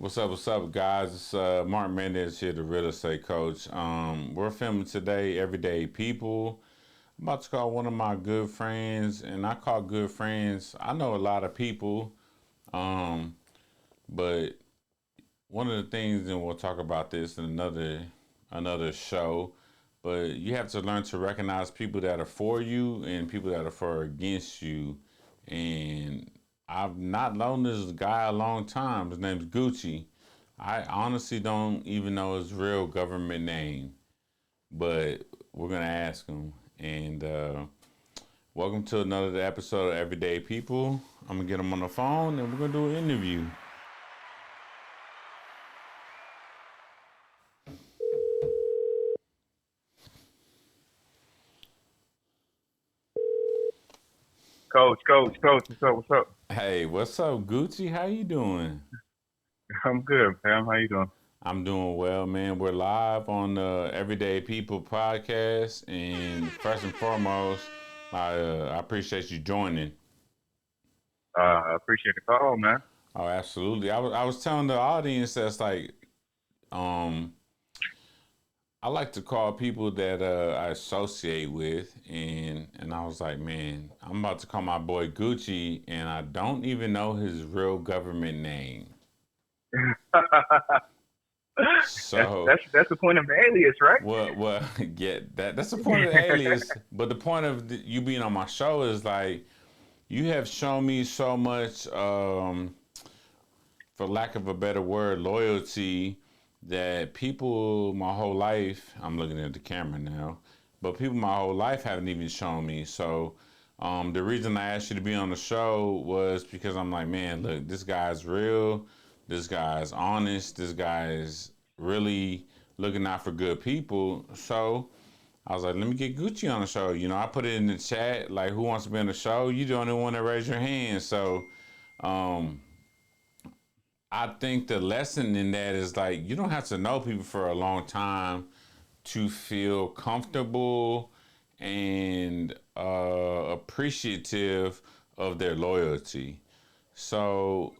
What's up, guys? It's Marc Mendez here, the real estate coach. We're filming today, Everyday People. I'm about to call one of my good friends, and I call good friends. I know a lot of people, um, but one of the things, and we'll talk about this in another show. But you have to learn to recognize people that are for you and people that are for against you. And I've not known this guy a long time. His name's Gucci. I honestly don't even know his real government name, but we're gonna ask him. And welcome to another episode of Everyday People. I'm gonna get him on the phone, and we're gonna do an interview. Coach, what's up? Hey, what's up, Gucci? How you doing? I'm good, Pam. How you doing? I'm doing well, man. We're live on the Everyday People podcast, and first and foremost, I appreciate you joining. I appreciate the call, man. Oh, absolutely. I was telling the audience that's like, um, I like to call people that I associate with, and I was like, man, I'm about to call my boy Gucci, and I don't even know his real government name. that's So, that's that's the point of the alias, right? well, yeah, that's the point of the alias, but the point of you being on my show is like you have shown me so much, for lack of a better word, loyalty that people my whole life, I'm looking at the camera now, but people my whole life haven't even shown me. So the reason I asked you to be on the show was because I'm like, man, look, this guy's real, this guy's honest, this guy's really looking out for good people. So I was like, let me get Gucci on the show. You know, I put it in the chat, like, who wants to be on the show? You the only one that raised your hand. So um, I think the lesson in that is like you don't have to know people for a long time to feel comfortable and appreciative of their loyalty. So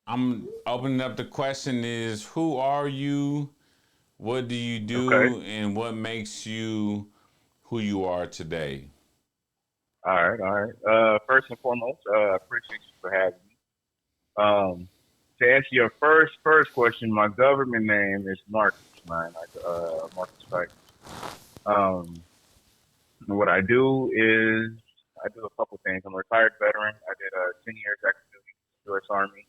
I'm opening up the question is who are you? What do you Okay. do? And what makes you who you are today? All right. First and foremost, appreciate you for having me. To answer your first question, my government name is Marcus, man. Marcus Fight. Um, what I do is I do a couple things. I'm a retired veteran. I did 10 years active duty, U.S. Army,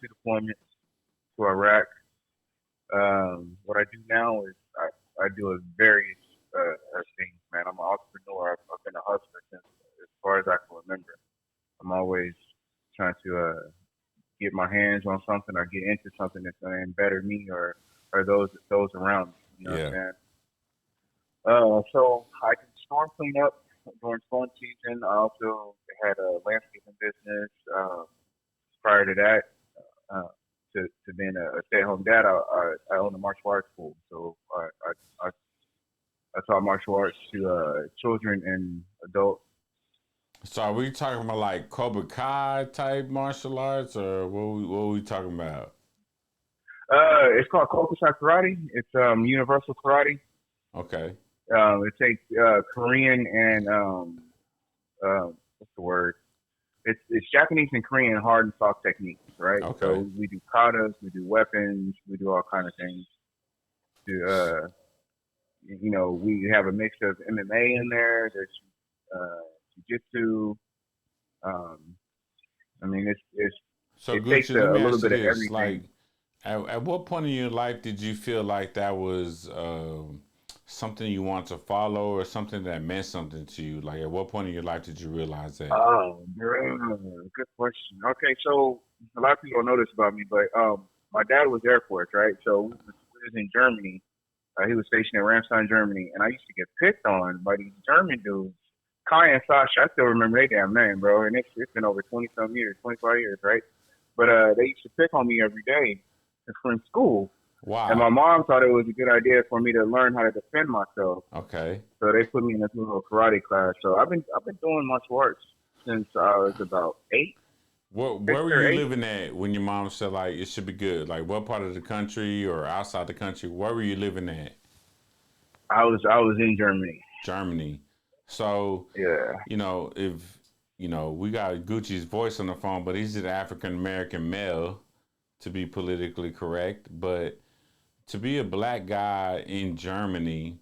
two deployments to Iraq. What I do now is I do a various things, man. I'm an entrepreneur. I've been a hustler since as far as I can remember. I'm always trying to get my hands on something or get into something that's going to better me or those around me. You know what I'm Yeah. saying? So I can storm clean up during storm season. I also had a landscaping business prior to that. Uh, to being a stay-at-home dad, I own a martial arts school, so I taught martial arts to children and adults. So are we talking about like Cobra Kai type martial arts or what we talking about? It's called Kokusai Karate. It's universal karate. Okay. It takes Korean and what's the word? It's Japanese and Korean hard and soft techniques, right? Okay. So we do katas, we do weapons, we do all kind of things. To we have a mix of MMA in there. There's jiu-jitsu. Um, I mean, So it takes Gucci, let a me little ask you bit of this: everything. like, at what point in your life did you feel like that was something you want to follow or something that meant something to you? Like, at what point in your life did you realize that? Oh, good question. Okay, so a lot of people don't know this about me, but my dad was Air Force, right? So we was in Germany. He was stationed in Ramstein, Germany, and I used to get picked on by these German dudes. Kai and Sasha, I still remember their damn name, bro. And it's been over 20 some years, 25 years, right? But they used to pick on me every day from school. And my Wow. mom thought it was a good idea for me to learn how to defend myself. Okay. So they put me in this little karate class. So I've been doing martial arts since I was about 8. Where sixth were or you eighth. living at when your mom said like it should be good? Like what part of the country or outside the country? Where were you living at? I was in Germany. Germany. So, Yeah. if we got Gucci's voice on the phone, but he's an African American male to be politically correct. But to be a black guy in Germany,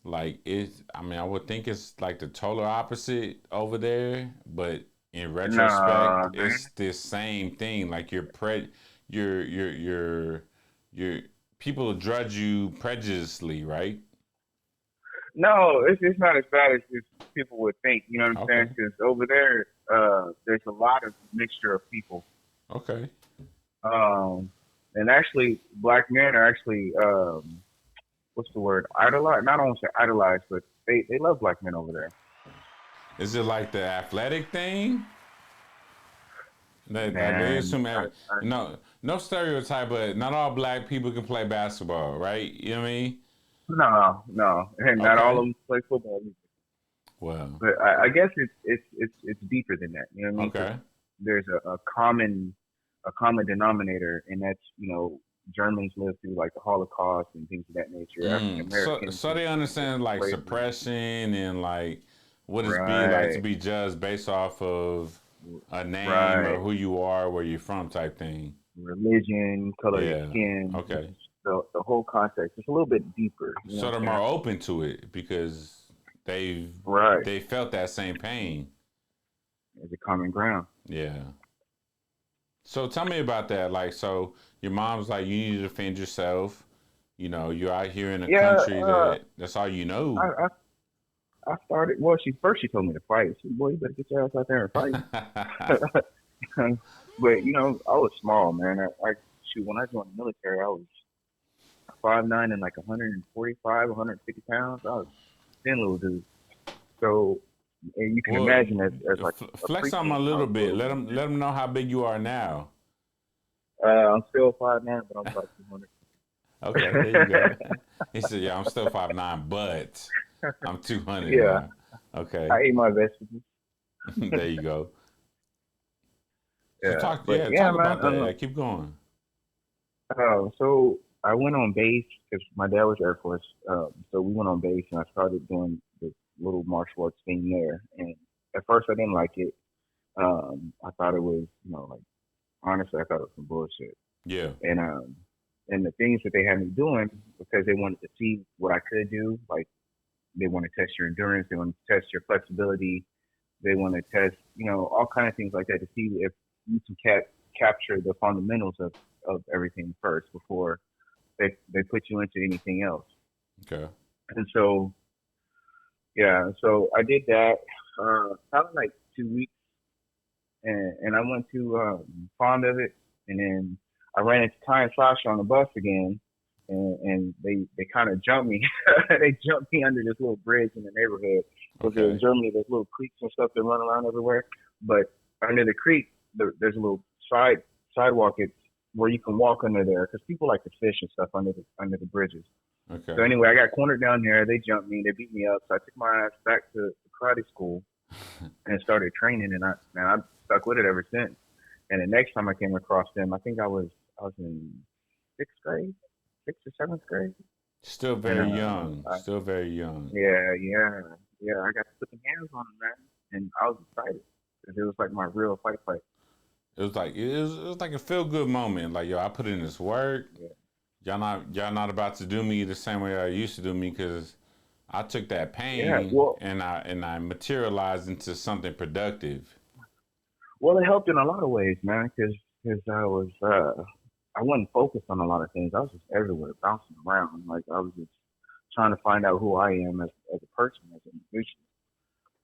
like I mean, I would think it's like the total opposite over there, but in retrospect, Nah, it's man. the same thing. Like you're people judge you prejudiciously, right? No, it's not as bad as people would think. You know what I'm saying? Okay, Because over there, there's a lot of mixture of people. okay. Um, and actually, black men are actually what's the word? Idolized. Not only say idolized, but they love black men over there. Is it like the athletic thing? They Man, assume, no stereotype, but not all black people can play basketball, right? You know what I mean? no, no, and not all of Okay. them play football. Well, But I guess it's deeper than that. You know what I mean? Because okay. there's a common denominator, and that's Germans lived through like the Holocaust and things of that nature. African So, Americans so lived they through understand like slavery. suppression and like what it's be like to Right, be judged based off of a name or right. who you are, where you're from, type thing. Religion, color of your Yeah. skin, just Okay. the whole context. It's a little bit deeper. You know So what they're I'm more saying? open to it because they Right. they felt that same pain. There's a common ground. Yeah. So tell me about that. Like, so your mom's like, you need to defend yourself. You're out here in a Yeah. country that's all you I, know. I I started. Well, she told me to fight. She said, "Boy, you better get your ass out there and fight." But I was small, man. Shoot, when I joined the military, I was 5'9" and like 145, 150 pounds. I was a thin little dude. So, and you can Well, imagine as like a flex on 'em a preteen, I little was a bit. little Let dude, them man. let them know how big you are now. I'm still 5'9", but I'm about 200. Okay, there you go. He said, "Yeah, I'm still 5'9", but I'm 200 Yeah, now." Okay, I ate my vegetables. there you go. So Yeah, talk, but yeah, yeah, talk man. about that. Yeah, keep going. So I went on base because my dad was Air Force. So we went on base, and I started doing the little martial arts thing there. And at first, I didn't like it. I thought it was, like honestly, I thought it was some bullshit. Yeah. And and the things that they had me doing because they wanted to see what I could do. Like they want to test your endurance, they want to test your flexibility, they want to test, all kind of things like that to see if you can capture the fundamentals of everything first before they put you into anything else. Okay. And so, yeah, so I did that probably like 2 weeks, and I went to fond of it, and then I ran into Ty and Sasha on the bus again, and they kind of jumped me. They jumped me under this little bridge in the neighborhood because in Okay. Germany there's little creeks and stuff that run around everywhere, but under the creek there's a little sidewalk. It's where you can walk under there because people like to fish and stuff under the bridges. So Okay. anyway, I got cornered down there. They jumped me. They beat me up. So I took my ass back to karate school and started training. And I stuck with it ever since. And the next time I came across them, I think I was in sixth grade, sixth or seventh grade. Still And very young. I, Still very young. yeah, yeah, yeah. I got to put some hands on them, man, and I was excited because it was like my real fight fight. It was like a feel good moment. Like, yo, I put in this work. Yeah, Y'all not about to do me the same way I used to do me because I took that yeah. pain Well, and I materialized into something productive. well, it helped in a lot of ways, man, because I wasn't focused on a lot of things. I was just everywhere, bouncing around. Like I was just trying to find out who I am as a person, as an individual.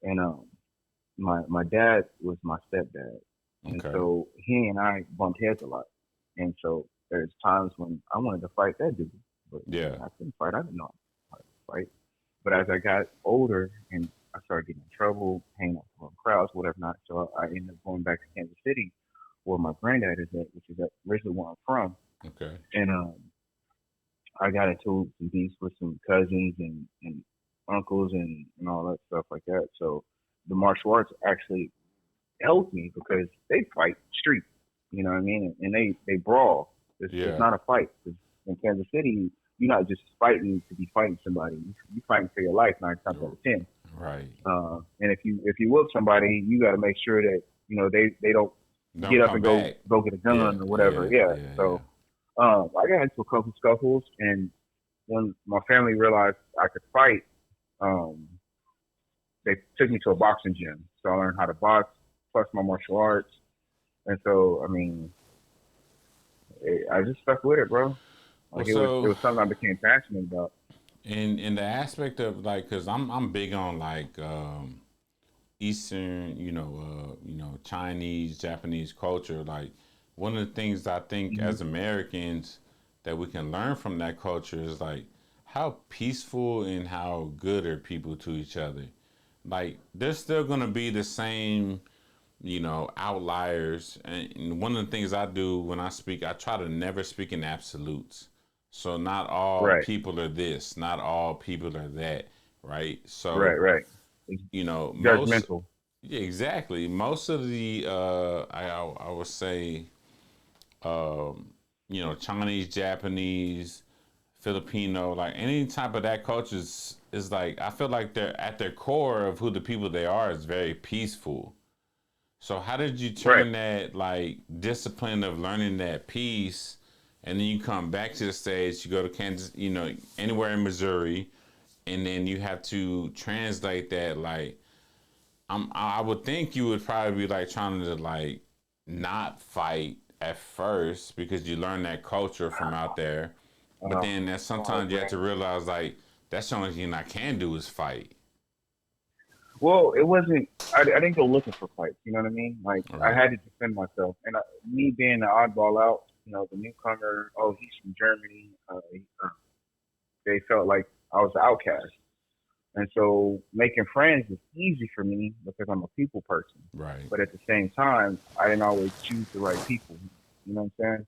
And my dad was my stepdad, and Okay. so he and I bumped heads a lot. And so there's times when I wanted to fight that dude, but Yeah. I couldn't fight. I didn't know how to fight. But as I got older and I started getting in trouble, hanging out with crowds, whatever not, so I ended up going back to Kansas City, where my granddad is at, which is originally where I'm from. Okay. And I got into some beefs with some cousins and uncles and all that stuff like that. So the martial arts actually helped me because they fight street. You know what I mean? And they brawl. It's Yeah. not a fight. 'Cause in Kansas City, you're not just fighting to be fighting somebody. You fighting for your life 9 times out of 10. Right. And if you whoop somebody, you got to make sure that they don't Don't get up come and go back. go get a Yeah. gun or whatever. Yeah. Yeah. Yeah. Yeah. So I got into a couple scuffles, and when my family realized I could fight, um, they took me to a boxing gym. So I learned how to box, plus my martial arts. And so, I mean, I just stuck with it, bro. Well, Like it so was something I became passionate about. in the aspect of like, cause I'm big on like Eastern, Chinese, Japanese culture. Like one of the things I think Hmm. as Americans that we can learn from that culture is like how peaceful and how good are people to each other. Like there's still gonna be the same, outliers. And one of the things I do when I speak, I try to never speak in absolutes. So not all Right, people are this, not all people are that, right? right, So, right. It's most judgmental. yeah, exactly. Most of the I would say um, Chinese, Japanese, Filipino, like any type of that culture is like I feel like they're at their core of who the people they are is very peaceful. So how did you Right. turn that like discipline of learning that piece, and then you come back to the States, you go to Kansas, anywhere in Missouri, and then you have to translate that like I would think you would probably be like trying to like not fight at first because you learn that culture from out there, but Uh, then that oh sometimes you have to man. realize like that's the only thing I can do is fight. Well, it wasn't. I didn't go looking for fights. You know what I mean? Like All I right. had to defend myself, and me being the oddball out, the newcomer. Oh, he's from Germany. They felt like I was the outcast, and so making friends is easy for me because I'm a people person. Right. But at the same time, I didn't always choose the right people. You know what I'm saying?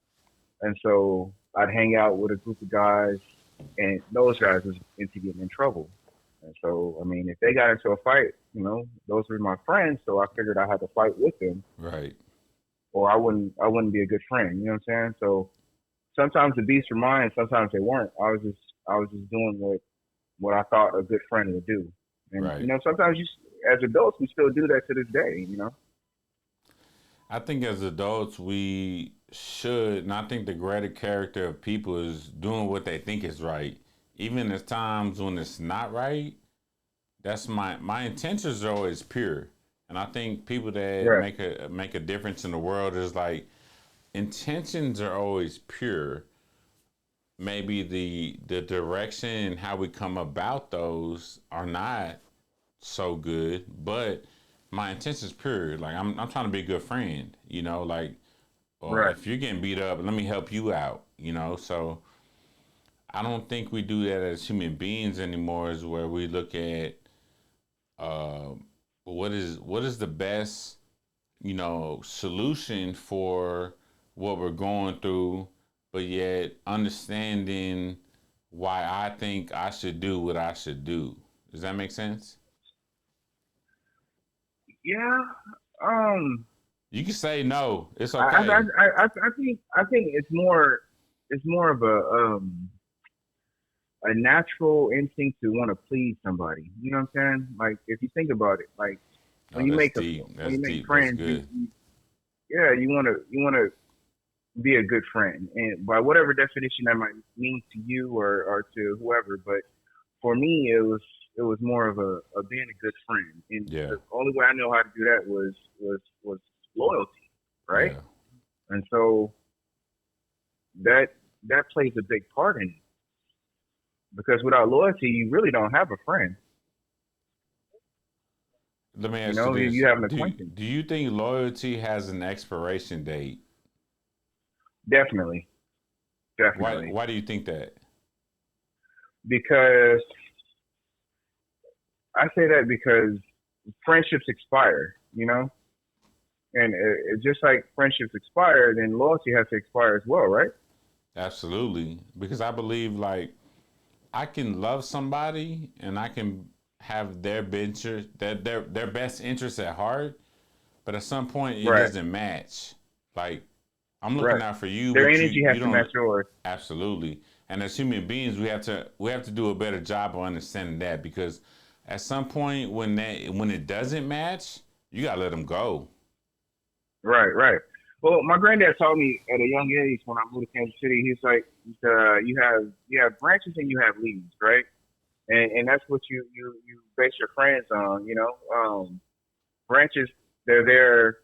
And so I'd hang out with a group of guys, and those guys was into getting in trouble. And so, I mean, if they got into a fight, those were my friends. So I figured I had to fight with them, Right. or I wouldn't be a good friend. You know what I'm saying? So sometimes the beats were mine, sometimes they weren't. I was just doing what I thought a good friend would do. And Right. sometimes as adults, we still do that to this day. I think as adults we should, and I think the greater character of people is doing what they think is right, even at times when it's not right. That's my intentions are always pure, and I think people that Right. make a difference in the world is like intentions are always pure. Maybe the direction and how we come about those are not so good, but my intention is pure. Like I'm trying to be a good friend, like or Right. if you're getting beat up, let me help you out. So I don't think we do that as human beings anymore. Is where we look at uh, what is the best solution for what we're going through, but yet understanding why I think I should do what I should do. Does that make sense? Yeah. Um. You can say no. It's I I okay. I think it's more of a natural instinct to want to please somebody. You know what I'm saying? Like if you think about it, like when Oh, you that's make deep. when That's you make deep. That's friends, good. yeah, you want to be a good friend, and by whatever definition that might mean to you or to whoever. But for me, it was more of a being a good friend, and Yeah. the only way I know how to do that was loyalty, right? Yeah. And so that that plays a big part in it because without loyalty, you really don't have a friend. Let me You ask you know, this: you have an Do acquaintance. do you think loyalty has an expiration date? Definitely, Why definitely, Why do you think that? because I say that because friendships expire. And just like friendships expire, then loyalty has to expire as well, right? Absolutely, because I believe like I can love somebody and I can have their venture that their best interest at heart, but at some point it Right. doesn't match. Like I'm looking Right. out for you, Their but energy has you to match don't. yours. Absolutely. And as human beings, we have to do a better job of understanding that because at some point when it doesn't match, you gotta let them go. Right. Right. Well, my granddad taught me at a young age when I moved to Kansas City. He's like, you have branches and you have leaves, right? And that's what you base your friends on. Branches, they're there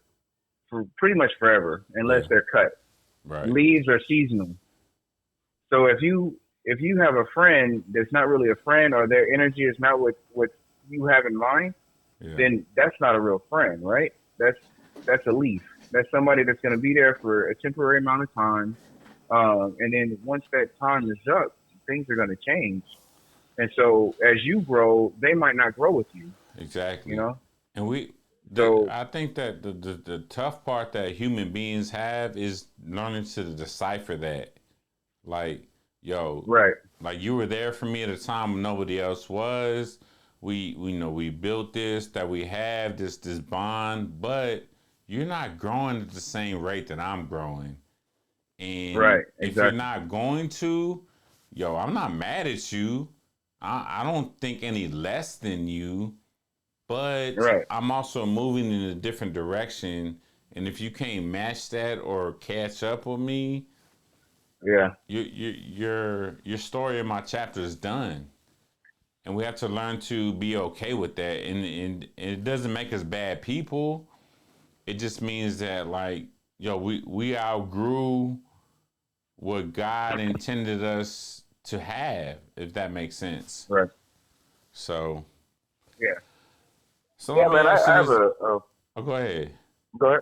for pretty much forever unless Yeah. they're cut. Right. Leaves are seasonal. So if you have a friend that's not really a friend or their energy is not what you have in mind, Yeah. then that's not a real friend, right? That's a leaf. That's somebody that's going to be there for a temporary amount of time, and then once that time is up, things are going to change. And so as you grow, they might not grow with you. You Exactly. know. And So I think that the tough part that human beings have is learning to decipher that. Like, yo, right, like you were there for me at a time when nobody else was. We know we built this, that we have this bond, but you're not growing at the same rate that I'm growing. And right, if you're exactly, not going to, yo, I'm not mad at you. I don't think any less than you, but right, I'm also moving in a different direction. And if you can't match that or catch up with me, yeah, your story in my chapter is done. And we have to learn to be okay with that. And it doesn't make us bad people. It just means that like, yo, we outgrew what God intended us to have, if that makes sense. right, So yeah, so let yeah, me man. I, ask you I have this. a Oh, go ahead. go ahead.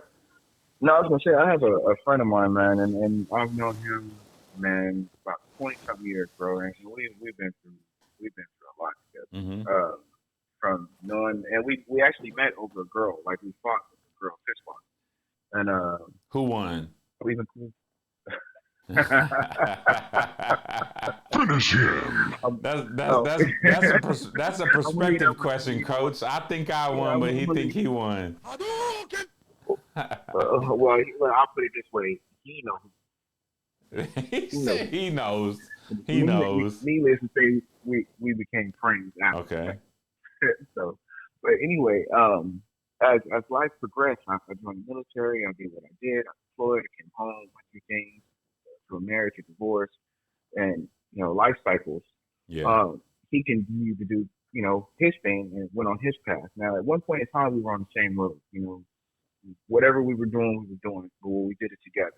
No, I was gonna say I have a friend of mine, man, and I've known him, man, about 20 some years, bro, and we've been through a lot Mm-hmm. together. From knowing, and we actually met over a girl, like we fought with a girl, fist fought, and Who won? we've been cool. Finish him. I'm, That's that's oh, that's that's a that's a I'm gonna leave that perspective one to question, you, know. Coach. I think I Yeah, won, I'm, but I'm he gonna think leave. he won. Well, I'll put it this way: He he knows. said he knows. He Needless, knows. needless to say, we became friends after Okay. that. So, but anyway, as life progressed, I joined the military. I did what I did. I deployed. I came home. Went through things, through a marriage, a divorce, and life cycles. Yeah. Um, he continued to do his thing and went on his path. Now, at one point in time, we were on the same road. Whatever we were doing, but we did it together.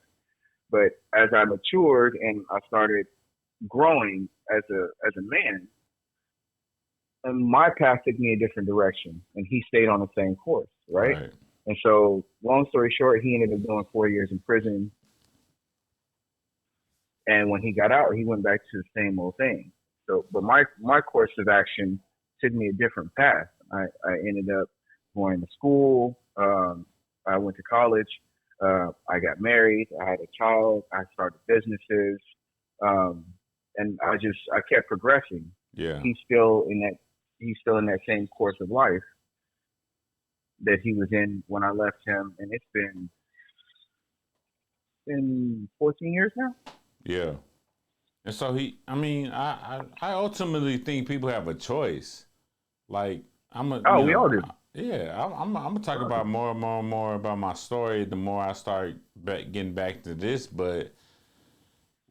But as I matured and I started growing as a man, and my path took me a different direction, and he stayed on the same course, right? Right. And so, long story short, he ended up doing 4 years in prison, and when he got out, he went back to the same old thing. So, but my course of action took me a different path. I ended up going to school. I went to college. I got married. I had a child. I started businesses, um, and I kept progressing. Yeah. He's still in that he's still in that same course of life that he was in when I left him, and it's been 14 years now. Yeah. And so I mean, I ultimately think people have a choice. Like I'm a, Oh, we all do. yeah, I'm gonna We talk all do. about more and more and more about my story. The more I start getting back to this, but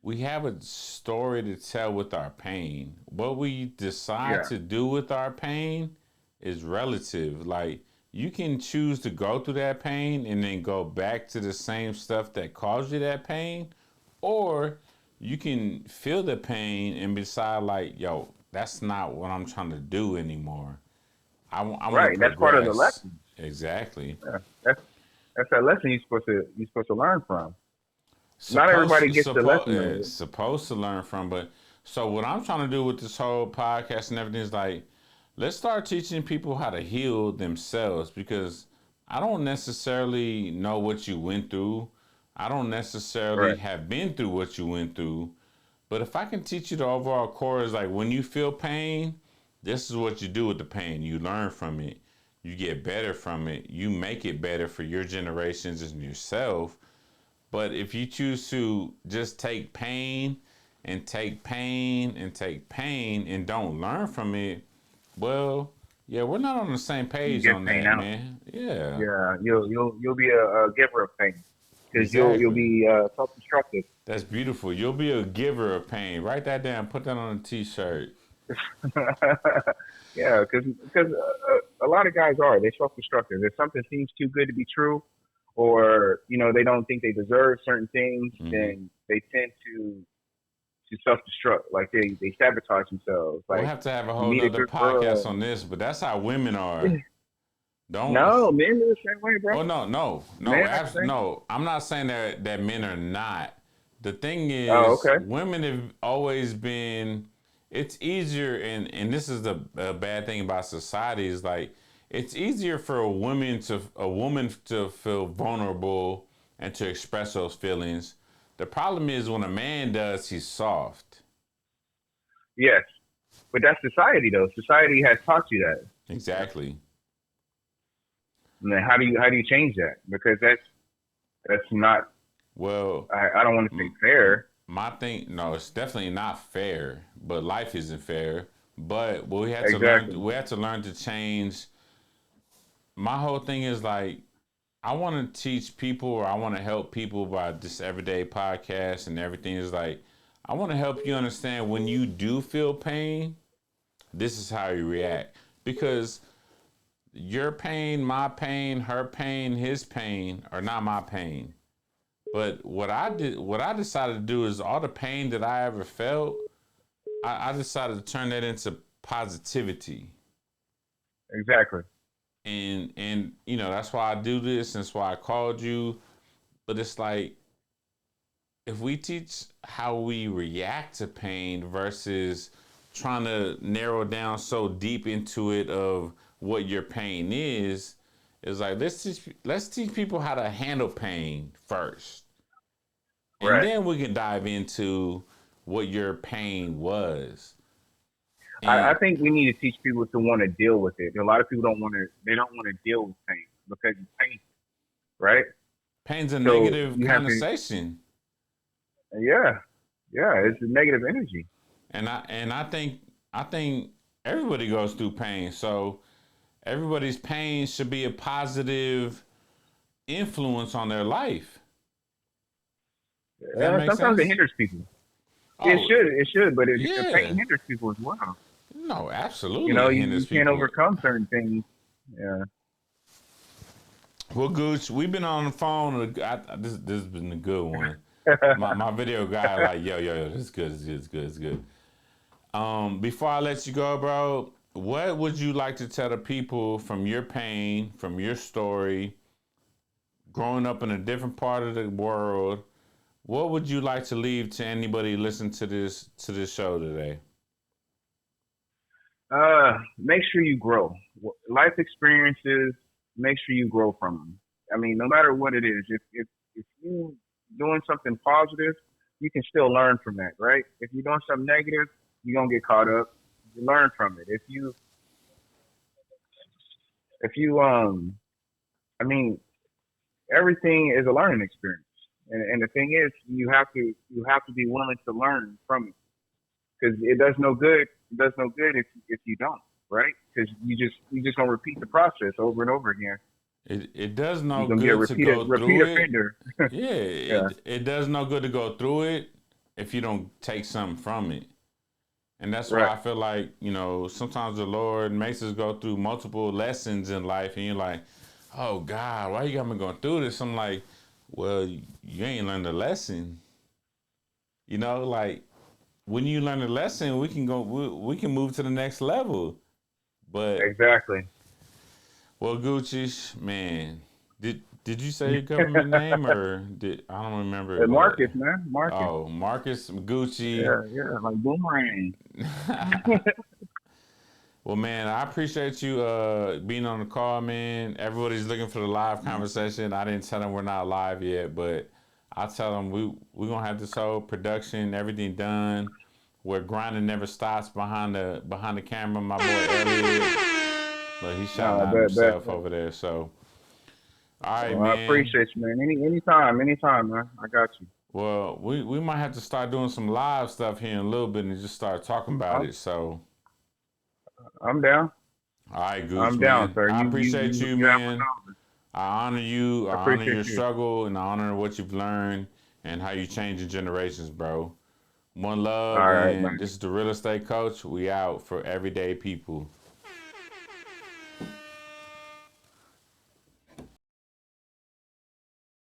we have a story to tell with our pain. What we decide Yeah. to do with our pain is relative. Like you can choose to go through that pain and then go back to the same stuff that caused you that pain, or you can feel the pain and decide like, yo, that's not what I'm trying to do anymore. I want to Right. That's part of the progress. lesson. Exactly. Yeah. That's that lesson you're supposed to learn from. Not everybody Supposed gets the lesson though. supposed to learn from, but so what I'm trying to do with this whole podcast and everything is like, let's start teaching people how to heal themselves because I don't necessarily know what you went through. I don't necessarily Right. have been through what you went through. But if I can teach you the overall core is like when you feel pain, this is what you do with the pain. You learn from it. You get better from it. You make it better for your generations and yourself. But if you choose to just take pain and take pain and take pain and don't learn from it, well, yeah, we're not on the same You page get on pain that, out. man. Yeah, Yeah, you'll be a giver of pain because you'll exactly. be self-destructive. That's beautiful. You'll be a giver of pain. Write that down. Put that on a t-shirt. Yeah, because a lot of guys are they're self-destructive. If something seems too good to be true, or they don't think they deserve certain things, Hmm. then they tend to self-destruct. Like they sabotage themselves. We'll Like have to have a you whole meet a nother good girl. podcast on this, but that's how women are. Don't. No, men are the same way, bro. Oh no, no, no, Men are the same. no. I'm not saying that men are not. The thing Oh, is, okay. women have always been. It's easier, and this is the bad thing about society is like it's easier for a woman to feel vulnerable and to express those feelings. The problem is when a man does, he's soft. Yes, but that's society, though. Society has taught you that. Yeah. Exactly. And then how do you change that? Because that's not. Well, I don't want to say m- fair. my thing, no, it's definitely not fair. But life isn't fair. But we had to learn. Exactly. We had to learn to change. My whole thing is like I want to teach people, or I want to help people by this everyday podcast and everything. Is like I want to help you understand when you do feel pain. This is how you react because your pain, my pain, her pain, his pain are not my pain. But what I decided to do is all the pain that I ever felt, I decided to turn that into positivity. Exactly. And that's why I do this, and that's why I called you. But it's like if we teach how we react to pain versus trying to narrow down so deep into it of what your pain is like let's teach people how to handle pain first. And Right. then we can dive into what your pain was. I And think we need to teach people to want to deal with it. A lot of people don't want to. They don't want to deal with pain because it's painful, right? pain's a So negative you have to. connotation. Yeah, yeah. It's a negative energy. And I think everybody goes through pain. So everybody's pain should be a positive influence on their life. Does that make Sometimes it sense? hinders people. It Oh, should. It should. But pain yeah. hinders people as well. No, absolutely it You hinders can't people. overcome certain things. Yeah. Well, Gooch, we've been on the phone. This has been a good one. My video guy like yo, this is good, this is good, this is good, this is good. Before I let you go, bro, what would you like to tell the people from your pain, from your story, growing up in a different part of the world? What would you like to leave to anybody listening to this show today? Make sure you grow. Life experiences. Make sure you grow from them. I mean, no matter what it is, if you doing something positive, you can still learn from that, right? If you're doing something negative, you're gonna get caught up. You learn from it. If you I mean, everything is a learning experience, and the thing is, you have to be willing to learn from it because it does no good. It does no good if you don't, right? Because you just gonna repeat the process over and over again. It does You're no gonna be a good to repeat go repeat through it. offender. Yeah, Yeah, it does no good to go through it if you don't take something from it. And that's why right. I feel like, sometimes the Lord makes us go through multiple lessons in life, and you're like, oh God, why you got me going through this? I'm like, well, you ain't learned the lesson. Like when you learn the lesson, we can move to the next level. But Exactly. well, Gucci, man, did you say your government name or did I don't remember, but Marcus, man, Marcus. oh, Marcus Gucci. Yeah, yeah, like boomerang. Well, man, I appreciate you being on the call, man. Everybody's looking for the live conversation. I didn't tell them we're not live yet, but I tell them we're gonna have this whole production, everything done. Where grinding never stops behind the camera, my boy Elliot. Look, he's shouting No, out bet. himself over there. So, all right, Well, I man. appreciate you, man. Anytime, man. I got you. Well, we might have to start doing some live stuff here in a little bit and just start talking about I'm, it. So, I'm down. all right, Gooch, I'm down, man. sir. I You appreciate you, you have man. my number. I honor you. I I honor appreciate your you. struggle and I honor what you've learned and how you changing generations, bro. One love, All right, and man. this is the real estate coach. We out for everyday people.